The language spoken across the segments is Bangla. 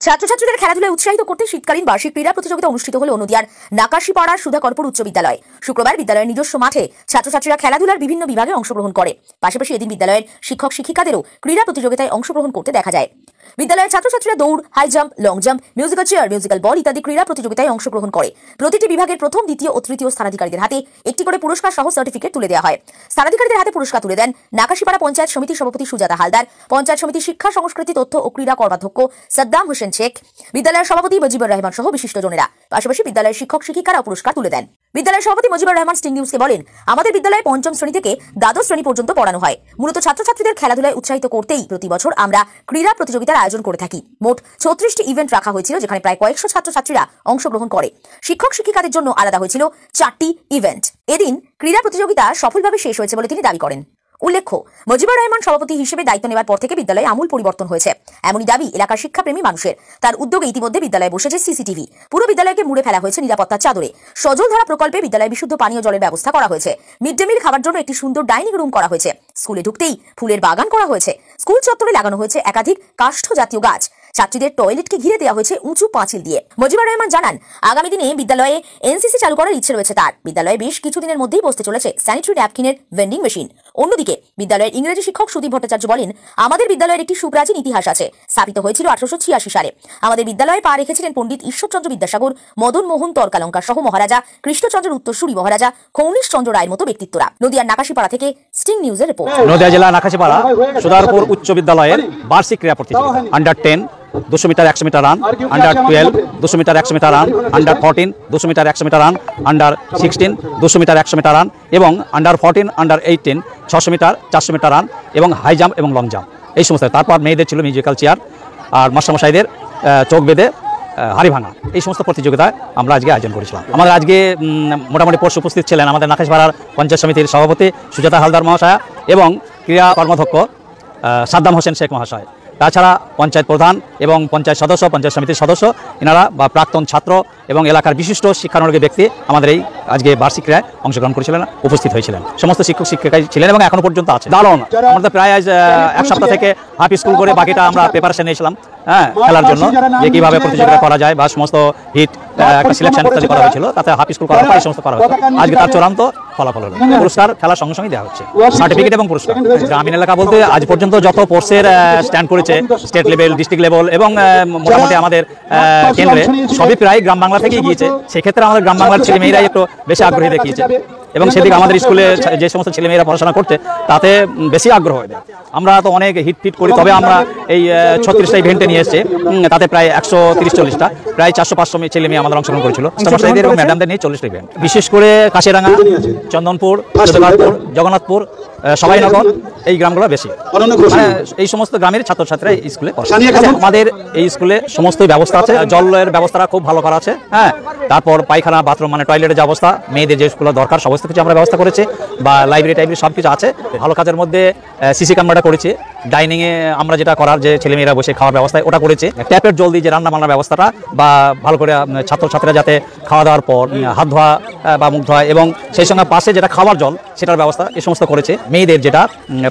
ছাত্রছাত্রীদের খেলাধুলায় উৎসাহিত করতে শীতকালীন বার্ষিক ক্রীড়া প্রতিযোগিতা অনুষ্ঠিত হলো নদিয়ার নাকাশিপাড়ার সুধাকরপুর উচ্চ বিদ্যালয়ে। শুক্রবার বিদ্যালয়ের নিজস্ব মাঠে ছাত্রছাত্রীরা খেলাধুলার বিভিন্ন বিভাগে অংশগ্রহণ করে। পাশাপাশি এদিন বিদ্যালয়ের শিক্ষক শিক্ষিকাদেরও ক্রীড়া প্রতিযোগিতায় অংশগ্রহণ করতে দেখা যায়। বিদ্যালয়ের ছাত্রছাত্রীরা দৌড়, high jump, long jump, musical chair, musical ball ইত্যাদি ক্রীড়া প্রতিযোগিতায় অংশগ্রহণ করে। প্রতিটি বিভাগের প্রথম, দ্বিতীয় ও তৃতীয় স্থানাধিকারীদের হাতে একটি করে পুরস্কার সহ সার্টিফিকেট তুলে দেওয়া হয়। স্থানাধিকারীদের হাতে পুরস্কার তুলে দেন নাকাশিপাড়া পঞ্চায়েত সমিতির সভাপতি সুজাতা হালদার, পঞ্চায়েত সমিতির শিক্ষা, সংস্কৃতি, তথ্য ও ক্রীড়া কর্মাধ্যক্ষ সাদ্দাম হোসেন শেখ, বিদ্যালয়ের সভাপতি মুজিবুর রহমান সহ বিশিষ্টজনেরা। পাশাপাশি বিদ্যালয়ের শিক্ষক শিক্ষিকারা পুরস্কার তুলে দেন। বিদ্যালয়ের সভাপতি মুজিবুর রহমান স্টিং নিউজকে বলেন, আমাদের বিদ্যালয়ে পঞ্চম শ্রেণী থেকে দ্বাদশ শ্রেণী পর্যন্ত পড়ানো হয়। মূলত ছাত্রছাত্রীদের খেলাধুলায় উৎসাহিত করতেই প্রতি বছর আমরা ক্রীড়া প্রতিযোগিতার আয়োজন করে থাকি। মোট 36টি ইভেন্ট রাখা হয়েছিল, যেখানে প্রায় কয়েকশো ছাত্রছাত্রীরা অংশগ্রহণ করে। শিক্ষক শিক্ষিকাদের জন্য আলাদা হয়েছিল 4টি ইভেন্ট। এদিন ক্রীড়া প্রতিযোগিতা সফলভাবে শেষ হয়েছে বলে তিনি দাবি করেন। উল্লেখ্য, মুজিবুর রহমান সভাপতি হিসেবে দায়িত্ব নেওয়ার পর থেকে বিদ্যালয়ে আমূল পরিবর্তন হয়েছে, এমনই দাবি এলাকার শিক্ষাপ্রেমী মানুষের। তার উদ্যোগে ইতিমধ্যে বিদ্যালয়ে বসেছে সিসিটিভি। পুরো বিদ্যালয়কে মুড়ে ফেলা হয়েছে নিরাপত্তার চাদরে। সজলধারা প্রকল্পে বিদ্যালয়ে বিশুদ্ধ পানীয় জলের ব্যবস্থা করা হয়েছে। মিড ডে মিল খাবার জন্য একটি সুন্দর ডাইনিং রুম করা হয়েছে। স্কুলে ঢুকতেই ফুলের বাগান করা হয়েছে। স্কুল চত্বরে লাগানো হয়েছে একাধিক কাষ্ঠ জাতীয় গাছ। ছাত্রীদের টয়লেটকে ঘিরে দেওয়া হয়েছে উঁচু পাঁচিল দিয়ে। মুজিবুর রহমান জানান, আগামী দিনে বিদ্যালয়ে এনসিসি চালু করার ইচ্ছে রয়েছে তার। বিদ্যালয়ে বেশ কিছুদিনের মধ্যেই বসতে চলেছে স্যানিটারি ন্যাপকিনের ভেন্ডিং মেশিন। অন্যদিকে বিদ্যালয়ের ইংরেজি শিক্ষক সুদীপ ভট্টাচার্য বলেন, আমাদের বিদ্যালয়ের একটি সুপ্রাচীন ইতিহাস আছে। স্থাপিত হয়েছিল 1886 সালে। আমাদের বিদ্যালয়ে পা রেখেছিলেন পণ্ডিত ঈশ্বরচন্দ্র বিদ্যাসাগর, মদন মোহন তর্কালঙ্কার সহ মহারাজা কৃষ্ণচন্দ্রের উত্তরসূরি মহারাজা কৌনিশ চন্দ্র রায়ের মতো ব্যক্তিত্বরা। নদিয়ার নাকাশিপাড়া থেকে স্টিং নিউজের রিপোর্ট। নদিয়া জেলা নাকাশিপাড়া সুধাকরপুর উচ্চ বিদ্যালয়ের বার্ষিক ক্রীড়া প্রতিযোগিতা under 10 200 metre 100 metre run, under 12 200 metre 100 metre run, under 14 200 metre 100 metre run, under 16 200 metre 100 metre run এবং under 14 under 18 600 metre 400 metre run এবং হাই জাম্প এবং লং জাম্প, এই সমস্ত। তারপর মেয়েদের ছিল মিউজিক্যাল চেয়ার, আর মাস্টারমশাইদের চোখ বেঁধে হাড়ি ভাঙা, এই সমস্ত প্রতিযোগিতায় আমরা আজকে আয়োজন করেছিলাম। আমাদের আজকে মোটামুটি পরশু উপস্থিত ছিলেন আমাদের নাকাশিপাড়ার পঞ্চায়েত সমিতির সভাপতি সুজাতা হালদার মহাশয়া এবং ক্রীড়া কর্মাধ্যক্ষ সাদ্দাম হোসেন শেখ মহাশয়। তাছাড়া পঞ্চায়েত প্রধান এবং পঞ্চায়েত সদস্য, পঞ্চায়েত সমিতির সদস্য, এনারা বা প্রাক্তন ছাত্র এবং এলাকার বিশিষ্ট শিক্ষানুরাগী ব্যক্তি আমাদের এই আজকে বার্ষিক ক্রীড়ায় অংশগ্রহণ করেছিলেন, উপস্থিত হয়েছিলেন। সমস্ত শিক্ষক শিক্ষিকাই ছিলেন এবং এখনো পর্যন্ত আছে। দারুণ, আমাদের প্রায় আজ এক সপ্তাহ থেকে হাফ স্কুল করে বাকিটা আমরা প্রিপারেশন নিয়েছিলাম খেলার জন্য, যে কীভাবে প্রতিযোগিতা করা যায় বা সমস্ত হিট একটা সিলেকশন ইত্যাদি করা হয়েছিল, তাতে হাফ স্কুল করার পর এই সমস্ত করা হয়েছে। আজকে তার চূড়ান্ত ফলাফল হলো। পুরস্কার খেলার সঙ্গে সঙ্গে দেওয়া হচ্ছে, সার্টিফিকেট এবং পুরস্কার। গ্রামীণ এলাকা বলতে আজ পর্যন্ত যত কোর্সের স্ট্যান্ড করেছে স্টেট লেভেল, ডিস্ট্রিক্ট লেভেল এবং মোটামুটি আমাদের কেন্দ্রে সবই প্রায় গ্রাম বাংলা থেকেই গিয়েছে। সেক্ষেত্রে আমাদের গ্রাম বাংলার ছেলে মেয়েরাই একটু বেশি আগ্রহী দেখিয়েছে এবং সেদিকে আমাদের স্কুলে যে সমস্ত ছেলেমেয়েরা পড়াশোনা করছে তাতে বেশি আগ্রহ হয়ে যায়। আমরা তো অনেক হিট ফিট করি, তবে আমরা এই 36টা ইভেন্টে নিয়ে এসেছি, তাতে প্রায় 130-40টা প্রায় 400-500 ছেলে মেয়ে আমাদের অংশগ্রহণ করেছিল। মাস্টারমশাইদের এবং ম্যাডামদের নিয়ে 40টা ইভেন্ট। বিশেষ করে কাশিরাঙ্গা, চন্দনপুর, সুধাকরপুর, জগন্নাথপুর, সবাইনগর, এই গ্রামগুলো বেশি, এই সমস্ত গ্রামের ছাত্রছাত্রীরা এই স্কুলে পড়ে। আমাদের এই স্কুলে সমস্ত ব্যবস্থা আছে, জলের ব্যবস্থাটা খুব ভালো করা আছে। তারপর পায়খানা, বাথরুম মানে টয়লেটের যে অবস্থা, মেয়েদের যে স্কুলে দরকার সমস্ত কিছু আমরা ব্যবস্থা করেছি, বা লাইব্রেরি টাইব্রেরি সব কিছু আছে। ভালো কাজের মধ্যে সিসি ক্যামেরাটা করেছি, ডাইনিংয়ে আমরা যেটা করার যে ছেলেমেয়েরা বসে খাওয়ার ব্যবস্থা ওটা করেছে, ট্যাপের জল দিয়ে যে রান্না বান্নার ব্যবস্থাটা বা ভালো করে ছাত্রছাত্রীরা যাতে খাওয়া দাওয়ার পর হাত ধোয়া বা মুখ ধোয়া এবং সেই সঙ্গে পাশে যেটা খাওয়ার জল সেটার ব্যবস্থা এই সমস্ত করেছে। মেয়েদের যেটা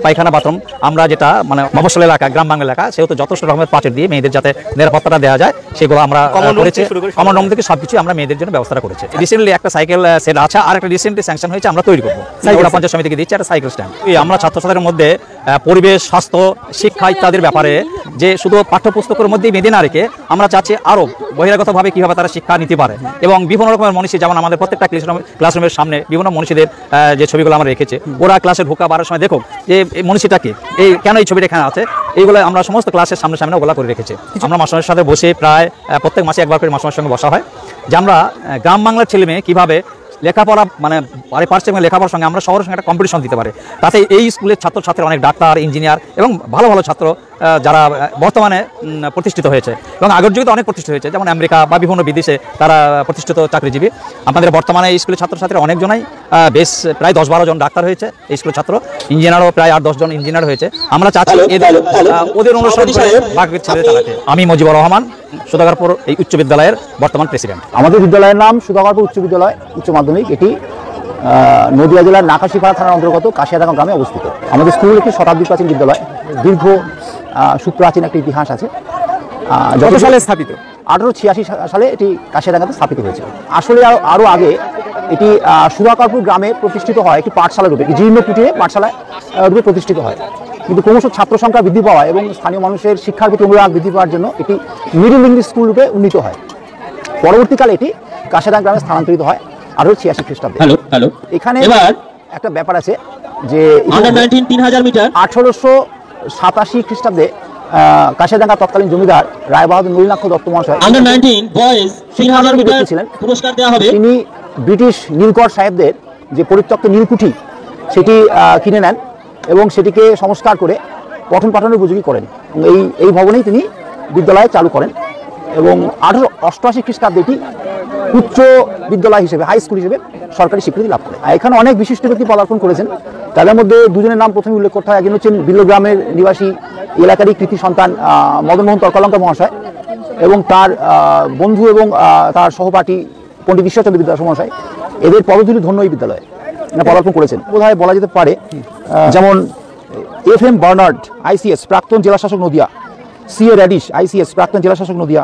পায়খানা, বাথরুম, আমরা যেটা মানে মফস্বল এলাকা, গ্রাম বাংলা এলাকা, সেহেতু যথেষ্ট রকমের পাটের দিয়ে মেয়েদের যাতে নিরাপত্তাটা দেওয়া যায় সেগুলো আমরা করেছি। কমন রুম থেকে সবকিছু আমরা মেয়েদের জন্য ব্যবস্থা করেছি। রিসেন্টলি একটা সাইকেল সেট আছে, আর একটা রিসেন্টলি স্যাংশন হয়েছে, আমরা তৈরি করবো। ওরা পঞ্চায়েত সমিতিকে দিচ্ছে একটা সাইকেল স্ট্যান্ড। আমরা ছাত্রছাত্রীদের মধ্যে পরিবেশ, স্বাস্থ্য, শিক্ষা ইত্যাদির ব্যাপারে যে শুধু পাঠ্যপুস্তকের মধ্যেই বেঁধে না রেখে আমরা চাচ্ছি আরও বহিরাগতভাবে কীভাবে তারা শিক্ষা নিতে পারে এবং বিভিন্ন রকমের মনীষী, যেমন আমাদের প্রত্যেকটা ক্লাসরুমের সামনে বিভিন্ন মনীষীদের যে ছবিগুলো আমরা রেখেছি, ওরা ক্লাসে ঢোকা বাড়ার সময় দেখুক যে এই মনীষীটাকে, এই কেন এই ছবিটা এখানে আছে, এইগুলো আমরা সমস্ত ক্লাসের সামনে সামনে ওগুলো করে রেখেছি। আমরা মাস্টারের সাথে বসে প্রায় প্রত্যেক মাসে একবার করে মাস্টারের সঙ্গে বসা হয়, যে আমরা গ্রাম বাংলার ছেলে মেয়ে কীভাবে লেখাপড়া মানে পারছে এবং লেখাপড়ার সঙ্গে আমরা শহরের সঙ্গে একটা কম্পিটিশন দিতে পারে। তাতে এই স্কুলের ছাত্রছাত্রীরা অনেক ডাক্তার, ইঞ্জিনিয়ার এবং ভালো ভালো ছাত্র যারা বর্তমানে প্রতিষ্ঠিত হয়েছে এবং আগের যুগে অনেক প্রতিষ্ঠিত হয়েছে, যেমন আমেরিকা বা বিভিন্ন বিদেশে তারা প্রতিষ্ঠিত চাকরিজীবী। আমাদের বর্তমানে এই স্কুলের ছাত্রছাত্রীরা অনেকজনাই বেশ প্রায় 10-12 জন ডাক্তার হয়েছে এই স্কুলের ছাত্র, ইঞ্জিনিয়ারও প্রায় 8-10 জন ইঞ্জিনিয়ার হয়েছে। আমরা চাচ্ছি ওদের অনুসরণ করে বাকি ছেলে চালাতে। আমি মুজিবুর রহমান, সুধাকরপুর এই উচ্চ বিদ্যালয়ের বর্তমান প্রেসিডেন্ট। আমাদের বিদ্যালয়ের নাম সুধাকরপুর উচ্চ বিদ্যালয়, উচ্চ মাধ্যমিক। এটি নদিয়া জেলার নাকাশিপাড়া থানার অন্তর্গত কাশিয়াডাঙ্গা গ্রামে অবস্থিত। আমাদের স্কুল একটি শতাব্দী প্রাচীন বিদ্যালয়, দীর্ঘ সুপ্রাচীন একটা ইতিহাস আছে। কত সালে স্থাপিত? 1886 সালে এটি কাশিয়াডাঙ্গাতে স্থাপিত হয়েছে। আসলে আরও আগে এটি সুধাকরপুর গ্রামে প্রতিষ্ঠিত হয় একটি পাঠশালা রূপে, জীর্ণ কুটিরে পাঠশালা রূপে প্রতিষ্ঠিত হয়। কিন্তু ক্রমশ ছাত্র সংখ্যা বৃদ্ধি পাওয়া এবং স্থানীয় মানুষের শিক্ষার প্রতি অনুরাগ বৃদ্ধি পাওয়ার জন্য এটি মিডল ইংলিশ স্কুল রূপে উন্নীত হয়। পরবর্তীকালে এটি কাশিয়াডাঙ্গা গ্রামে স্থানান্তরিত হয় 1886 খ্রিস্টাব্দে। এখানে একটা ব্যাপার আছে যে 3000 মিটার 1887 খ্রিস্টাব্দে কাশিয়াডাঙ্গা তৎকালীন জমিদার রায়বাহাদুর নলিনাক্ষ দত্ত মহাশয় ছিলেন, পুরস্কার দেওয়া হবে। তিনি ব্রিটিশ নীলকর সাহেবদের যে পরিত্যক্ত নীলকুঠি সেটি কিনে নেন এবং সেটিকে সংস্কার করে পঠন পাঠনের উপযোগী করেন। এই ভবনেই তিনি বিদ্যালয় চালু করেন এবং 1888 খ্রিস্টাব্দে এটি উচ্চ বিদ্যালয় হিসেবে, হাই স্কুল হিসেবে সরকারি স্বীকৃতি লাভ করে। এখানে অনেক বিশিষ্ট ব্যক্তি পদার্পণ করেছেন। তাদের মধ্যে দুজনের নাম প্রথমে উল্লেখ করতে হয়। একজন হচ্ছেন বিল্লগ্রামের নিবাসী এলাকারই কৃতি সন্তান মদনমোহন তর্কালঙ্কার মহাশয় এবং তার বন্ধু এবং তার সহপাঠী পণ্ডিত ঈশ্বরচন্দ্র বিদ্যাসাগর মহাশয়। এদের পদধূলি ধন্য এই বিদ্যালয়ে পদার্পণ করেছেন। বোধহয় বলা যেতে পারে যেমন FM বার্নার্ড ICS প্রাক্তন জেলাশাসক নদিয়া, CA র্যাডিশ ICS প্রাক্তন জেলাশাসক নদিয়া,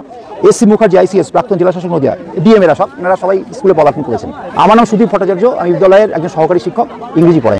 SC মুখার্জি ICS প্রাক্তন জেলাশাসক নদিয়া, DM এরা সবাই স্কুলে পদার্পণ করেছেন। আমার নাম সুদীপ ভট্টাচার্য, আমি বিদ্যালয়ের একজন সহকারী শিক্ষক, ইংরেজি পড়াই।